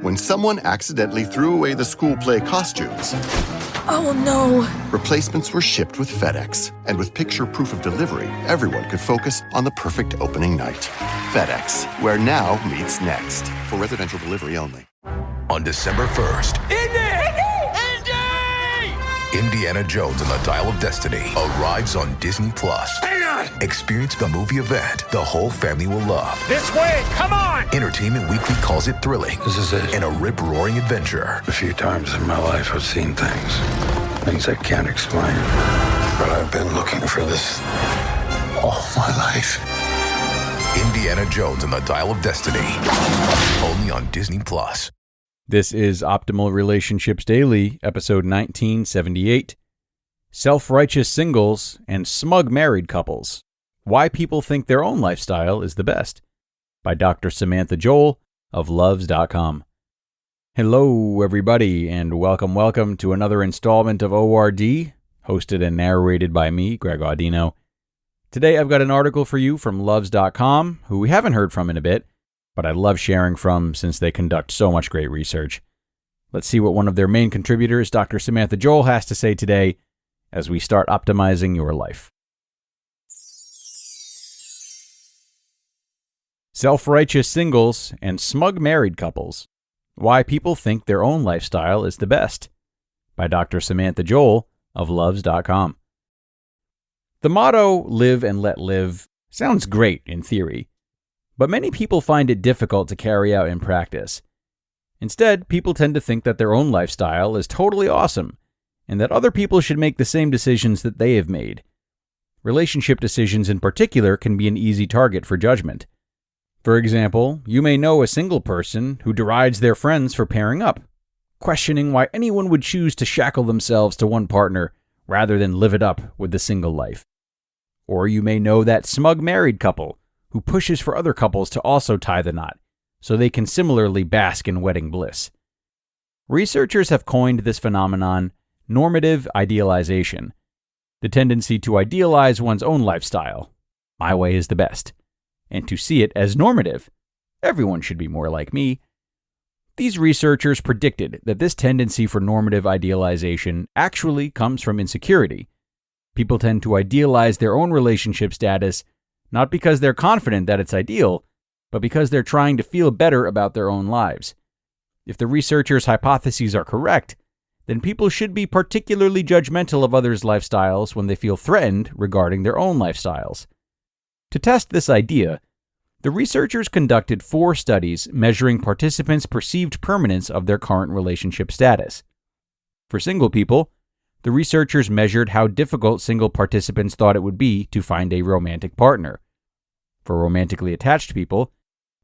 When someone accidentally threw away the school play costumes, Oh no! replacements were shipped with FedEx. And with picture proof of delivery, everyone could focus on the perfect opening night. FedEx, where now meets next. For residential delivery only. On December 1st, Indiana Jones and the Dial of Destiny arrives on Disney+. Hang on! Experience the movie event the whole family will love. This way! Come on! Entertainment Weekly calls it thrilling. This is it. And a rip-roaring adventure. A few times in my life I've seen things I can't explain. But I've been looking for this all my life. Indiana Jones and the Dial of Destiny. Only on Disney+. This is Optimal Relationships Daily, episode 1978. Self-righteous singles and smug married couples. Why people think their own lifestyle is the best. By Dr. Samantha Joel of Luvze.com. Hello, everybody, and welcome to another installment of ORD, hosted and narrated by me, Greg Audino. Today I've got an article for you from Luvze.com, who we haven't heard from in a bit, but I love sharing from since they conduct so much great research. Let's see what one of their main contributors, Dr. Samantha Joel, has to say today as we start optimizing your life. Self-righteous singles and smug married couples. Why people think their own lifestyle is the best. By Dr. Samantha Joel of Luvze.com. The motto, live and let live, sounds great in theory, but many people find it difficult to carry out in practice. Instead, people tend to think that their own lifestyle is totally awesome, and that other people should make the same decisions that they have made. Relationship decisions in particular can be an easy target for judgment. For example, you may know a single person who derides their friends for pairing up, questioning why anyone would choose to shackle themselves to one partner rather than live it up with the single life. Or you may know that smug married couple who pushes for other couples to also tie the knot, so they can similarly bask in wedding bliss. Researchers have coined this phenomenon normative idealization, the tendency to idealize one's own lifestyle. My way is the best. And to see it as normative. Everyone should be more like me. These researchers predicted that this tendency for normative idealization actually comes from insecurity. People tend to idealize their own relationship status not because they're confident that it's ideal, but because they're trying to feel better about their own lives. If the researchers' hypotheses are correct, then people should be particularly judgmental of others' lifestyles when they feel threatened regarding their own lifestyles. To test this idea, the researchers conducted 4 studies measuring participants' perceived permanence of their current relationship status. For single people, the researchers measured how difficult single participants thought it would be to find a romantic partner. For romantically attached people,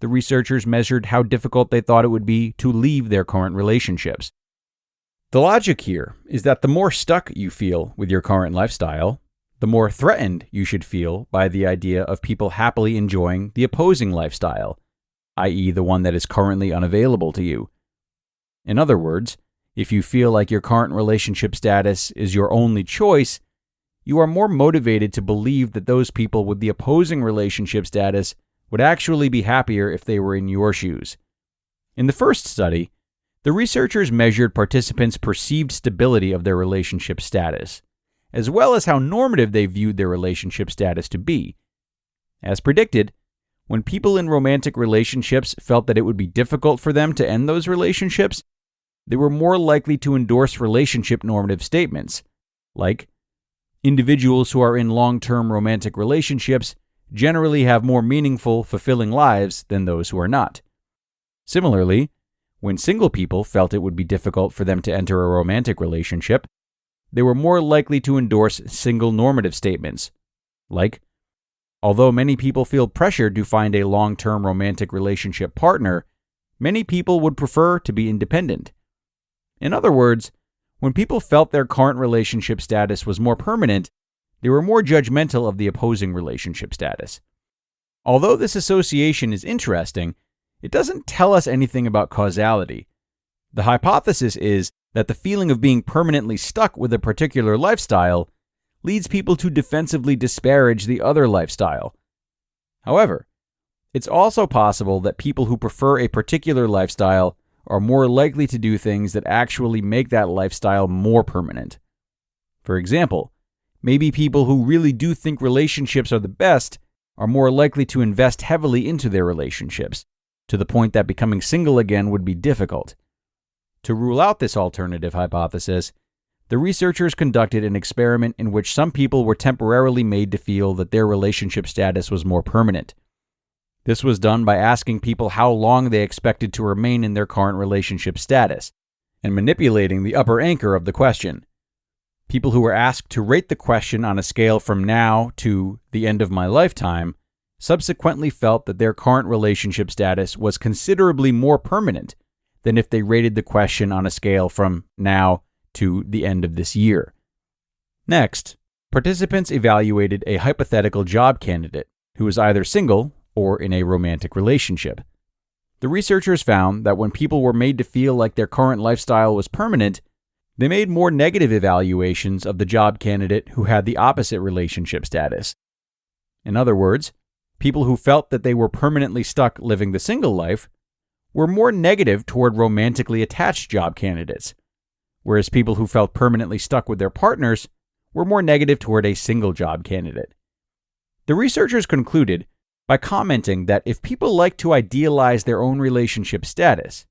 the researchers measured how difficult they thought it would be to leave their current relationships. The logic here is that the more stuck you feel with your current lifestyle, the more threatened you should feel by the idea of people happily enjoying the opposing lifestyle, i.e. the one that is currently unavailable to you. In other words, if you feel like your current relationship status is your only choice, you are more motivated to believe that those people with the opposing relationship status would actually be happier if they were in your shoes. In the first study, the researchers measured participants' perceived stability of their relationship status, as well as how normative they viewed their relationship status to be. As predicted, when people in romantic relationships felt that it would be difficult for them to end those relationships, they were more likely to endorse relationship normative statements, like, individuals who are in long-term romantic relationships generally have more meaningful, fulfilling lives than those who are not. Similarly, when single people felt it would be difficult for them to enter a romantic relationship, they were more likely to endorse single normative statements, like, although many people feel pressured to find a long-term romantic relationship partner, many people would prefer to be independent. In other words, when people felt their current relationship status was more permanent, they were more judgmental of the opposing relationship status. Although this association is interesting, it doesn't tell us anything about causality. The hypothesis is that the feeling of being permanently stuck with a particular lifestyle leads people to defensively disparage the other lifestyle. However, it's also possible that people who prefer a particular lifestyle are more likely to do things that actually make that lifestyle more permanent. For example, maybe people who really do think relationships are the best are more likely to invest heavily into their relationships, to the point that becoming single again would be difficult. To rule out this alternative hypothesis, the researchers conducted an experiment in which some people were temporarily made to feel that their relationship status was more permanent. This was done by asking people how long they expected to remain in their current relationship status, and manipulating the upper anchor of the question. People who were asked to rate the question on a scale from now to the end of my lifetime subsequently felt that their current relationship status was considerably more permanent than if they rated the question on a scale from now to the end of this year. Next, participants evaluated a hypothetical job candidate who was either single or in a romantic relationship. The researchers found that when people were made to feel like their current lifestyle was permanent, they made more negative evaluations of the job candidate who had the opposite relationship status. In other words, people who felt that they were permanently stuck living the single life were more negative toward romantically attached job candidates, whereas people who felt permanently stuck with their partners were more negative toward a single job candidate. The researchers concluded by commenting that if people like to idealize their own relationship status,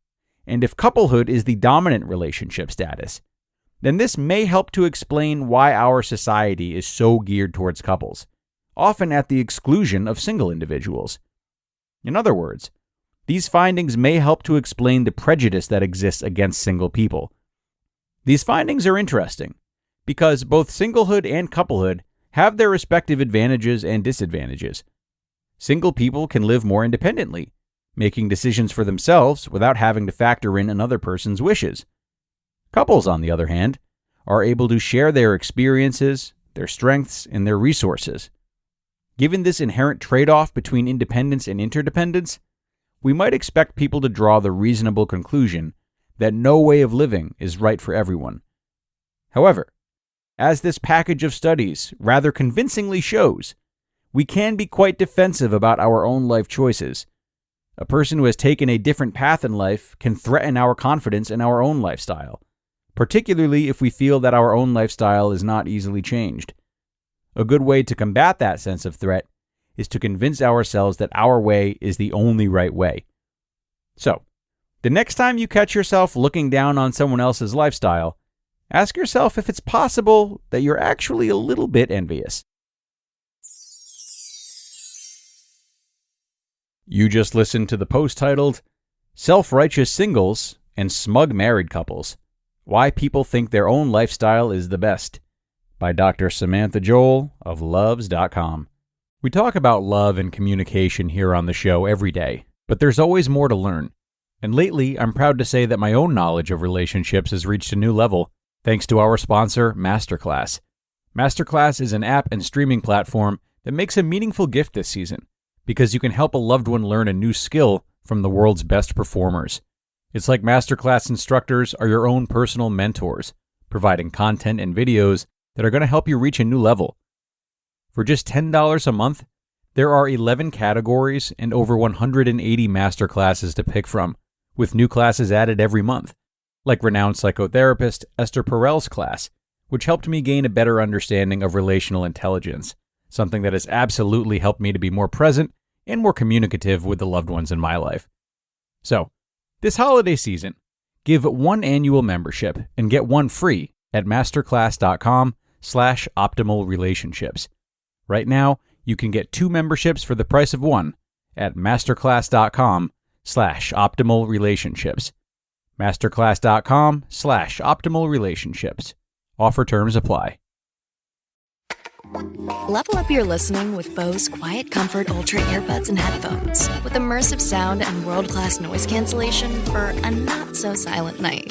and if couplehood is the dominant relationship status, then this may help to explain why our society is so geared towards couples, often at the exclusion of single individuals. In other words, these findings may help to explain the prejudice that exists against single people. These findings are interesting because both singlehood and couplehood have their respective advantages and disadvantages. Single people can live more independently, making decisions for themselves without having to factor in another person's wishes. Couples, on the other hand, are able to share their experiences, their strengths, and their resources. Given this inherent trade-off between independence and interdependence, we might expect people to draw the reasonable conclusion that no way of living is right for everyone. However, as this package of studies rather convincingly shows, we can be quite defensive about our own life choices. A person who has taken a different path in life can threaten our confidence in our own lifestyle, particularly if we feel that our own lifestyle is not easily changed. A good way to combat that sense of threat is to convince ourselves that our way is the only right way. So, the next time you catch yourself looking down on someone else's lifestyle, ask yourself if it's possible that you're actually a little bit envious. You just listened to the post titled, Self-Righteous Singles and Smug Married Couples: Why People Think Their Own Lifestyle is the Best, by Dr. Samantha Joel of Luvze.com. We talk about love and communication here on the show every day, but there's always more to learn. And lately, I'm proud to say that my own knowledge of relationships has reached a new level, thanks to our sponsor, Masterclass. Masterclass is an app and streaming platform that makes a meaningful gift this season, because you can help a loved one learn a new skill from the world's best performers. It's like Masterclass instructors are your own personal mentors, providing content and videos that are going to help you reach a new level. For just $10 a month, there are 11 categories and over 180 masterclasses to pick from, with new classes added every month, like renowned psychotherapist Esther Perel's class, which helped me gain a better understanding of relational intelligence, something that has absolutely helped me to be more present and more communicative with the loved ones in my life. So, this holiday season, give one annual membership and get one free at masterclass.com/optimalrelationships. Right now, you can get 2 memberships for the price of one at masterclass.com/optimalrelationships. Masterclass.com/optimalrelationships. Offer terms apply. Level up your listening with Bose Quiet Comfort Ultra earbuds and headphones with immersive sound and world-class noise cancellation for a not-so-silent night.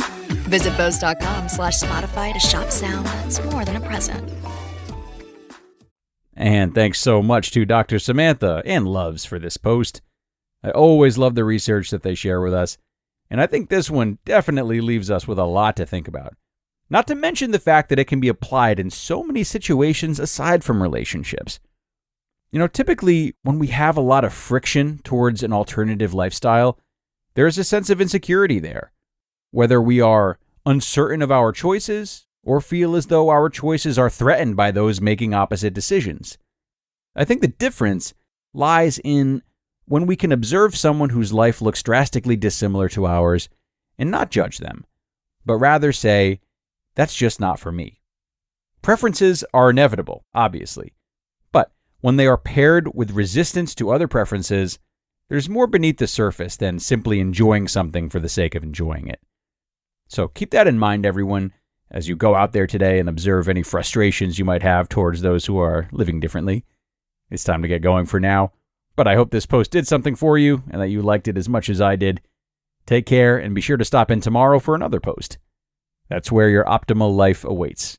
Visit Bose.com/Spotify to shop sound that's more than a present. And thanks so much to Dr. Samantha and Luvze for this post. I always love the research that they share with us, and I think this one definitely leaves us with a lot to think about. Not to mention the fact that it can be applied in so many situations aside from relationships. You know, typically when we have a lot of friction towards an alternative lifestyle, there is a sense of insecurity there, whether we are uncertain of our choices or feel as though our choices are threatened by those making opposite decisions. I think the difference lies in when we can observe someone whose life looks drastically dissimilar to ours and not judge them, but rather say, that's just not for me. Preferences are inevitable, obviously, but when they are paired with resistance to other preferences, there's more beneath the surface than simply enjoying something for the sake of enjoying it. So keep that in mind, everyone, as you go out there today and observe any frustrations you might have towards those who are living differently. It's time to get going for now, but I hope this post did something for you and that you liked it as much as I did. Take care and be sure to stop in tomorrow for another post. That's where your optimal life awaits.